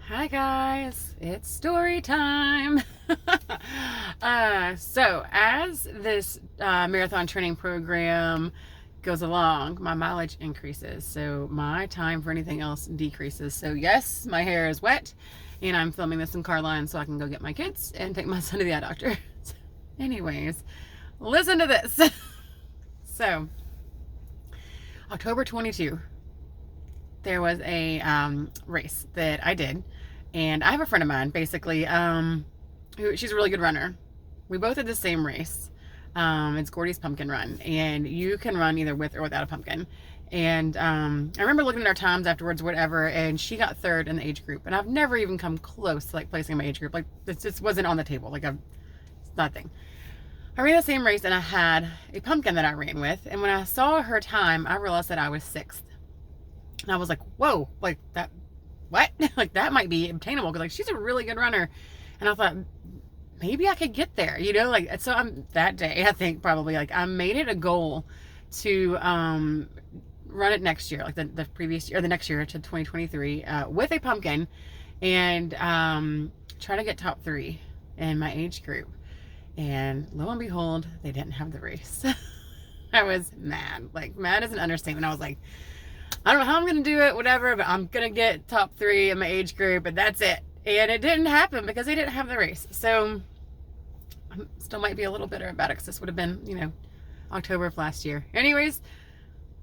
Hi guys, it's story time. So as this marathon training program goes along, my mileage increases. So my time for anything else decreases. So yes, my hair is wet and I'm filming this in Carline so I can go get my kids and take my son to the eye doctor. Anyways, listen to this. So October 22, there was a race that I did. And I have a friend of mine, basically, she's a really good runner. We both did the same race. It's Gordy's Pumpkin Run, and you can run either with or without a pumpkin. And I remember looking at our times afterwards, whatever, and she got third in the age group. And I've never even come close to like placing in my age group. Like this just wasn't on the table. Like it's nothing. I ran the same race, and I had a pumpkin that I ran with. And when I saw her time, I realized that I was sixth. And I was like, whoa, like that. What? Like that might be obtainable because like she's a really good runner. And I thought maybe I could get there, like, so I'm that day, I think probably like I made it a goal to run it next year, like the previous year or the next year to 2023 with a pumpkin and try to get top 3 in my age group. And lo and behold, they didn't have the race. I was mad. Like mad is an understatement. I was like, I don't know how I'm going to do it, whatever, but I'm going to get top 3 in my age group, and that's it. And it didn't happen because they didn't have the race. So I still might be a little bitter about it because this would have been, October of last year. Anyways,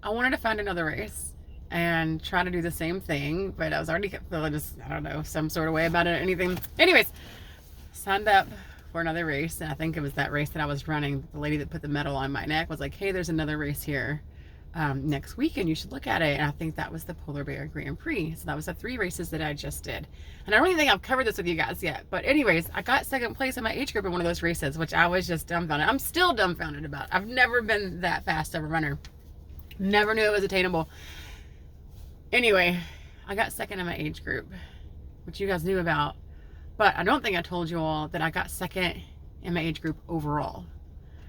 I wanted to find another race and try to do the same thing, but I was already feeling just, I don't know, some sort of way about it or anything. Anyways, signed up for another race, and I think it was that race that I was running. The lady that put the medal on my neck was like, hey, there's another race here. Next weekend you should look at it. And I think that was the Polar Bear Grand Prix. So that was the 3 races that I just did. And I don't even think I've covered this with you guys yet, but anyways, I got second place in my age group in one of those races, which I was just dumbfounded. I'm still dumbfounded about. I've never been that fast of a runner. Never knew it was attainable. Anyway, I got second in my age group, which you guys knew about, but I don't think I told you all that I got second in my age group overall.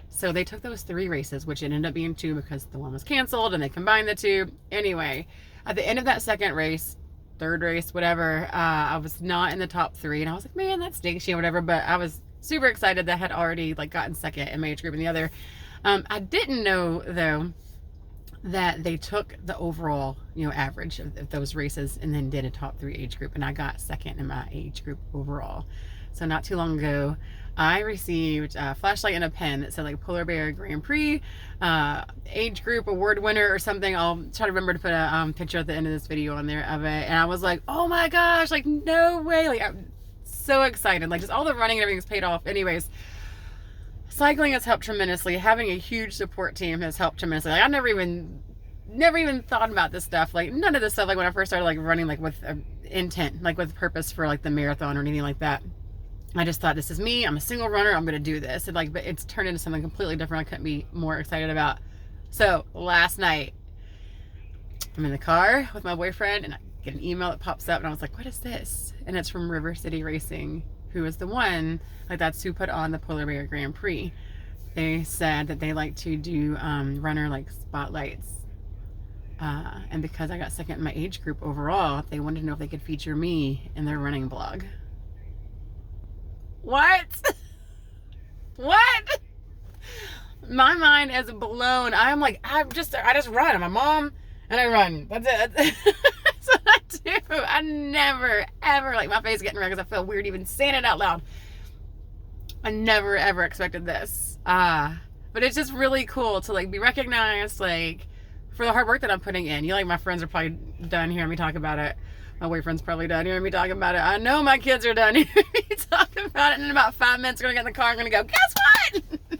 So they took those 3 races, which ended up being 2 because the one was canceled and they combined the 2. Anyway, at the end of that second race, third race, whatever, I was not in the top 3. And I was like, man, that stinks, or whatever. But I was super excited that I had already like gotten second in my age group and the other. I didn't know, though, that they took the overall, average of those races and then did a top 3 age group. And I got second in my age group overall. So not too long ago, I received a flashlight and a pen that said like Polar Bear Grand Prix, age group award winner or something. I'll try to remember to put a picture at the end of this video on there of it. And I was like, oh my gosh, like no way. Like I'm so excited. Like just all the running and everything's paid off. Anyways, cycling has helped tremendously. Having a huge support team has helped tremendously. Like I never even thought about this stuff. Like none of this stuff, like when I first started like running like with intent, like with purpose for like the marathon or anything like that. I just thought, this is me. I'm a single runner. I'm going to do this. And like, but it's turned into something completely different. I couldn't be more excited about. So last night, I'm in the car with my boyfriend and I get an email that pops up and I was like, what is this? And it's from River City Racing, who is the one, like that's who put on the Polar Bear Grand Prix. They said that they like to do runner like spotlights. And because I got second in my age group overall, they wanted to know if they could feature me in their running blog. What? What? My mind is blown. I'm like, I just run. I'm a mom and I run. That's it. That's what I do. I never, ever, like my face is getting red because I feel weird even saying it out loud. I never, ever expected this. But it's just really cool to like be recognized, like for the hard work that I'm putting in. Like my friends are probably done hearing me talk about it. My boyfriend's probably done hearing me talking about it. I know my kids are done hearing me talking about it. And in about 5 minutes, we're going to get in the car and going to go, guess what?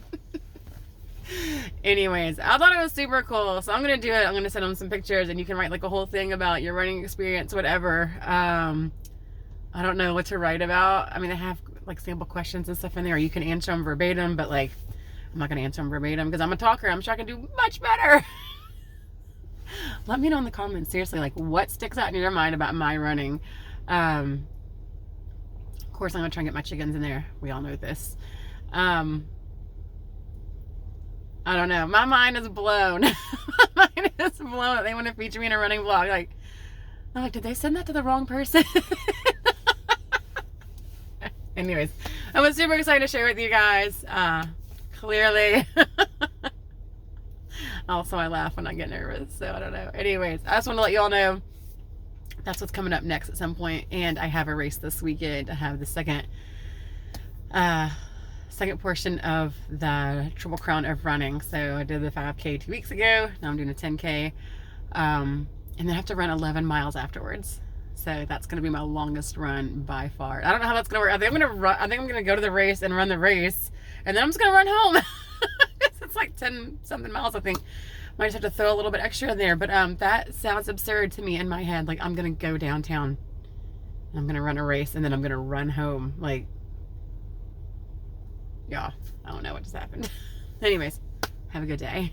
Anyways, I thought it was super cool. So I'm going to do it. I'm going to send them some pictures and you can write like a whole thing about your running experience, whatever. I don't know what to write about. I mean, they have like sample questions and stuff in there. You can answer them verbatim, but like, I'm not going to answer them verbatim because I'm a talker. I'm sure I can do much better. Let me know in the comments, seriously, like what sticks out in your mind about my running. Of course, I'm going to try and get my chickens in there. We all know this. I don't know. My mind is blown. My mind is blown that they want to feature me in a running vlog. Like, I'm like, did they send that to the wrong person? Anyways, I was super excited to share with you guys. Clearly. Also, I laugh when I get nervous, so I don't know. Anyways, I just want to let you all know that's what's coming up next at some point. And I have a race this weekend. I have the second portion of the Triple Crown of running. So I did the 5K 2 weeks ago. Now I'm doing a 10K. And then I have to run 11 miles afterwards. So that's going to be my longest run by far. I don't know how that's going to work. I think I'm going to go to the race and run the race, and then I'm just going to run home. It's like 10 something miles, I think. Might just have to throw a little bit extra in there, but that sounds absurd to me in my head. Like, I'm going to go downtown, and I'm going to run a race, and then I'm going to run home. Like, yeah, I don't know what just happened. Anyways, have a good day.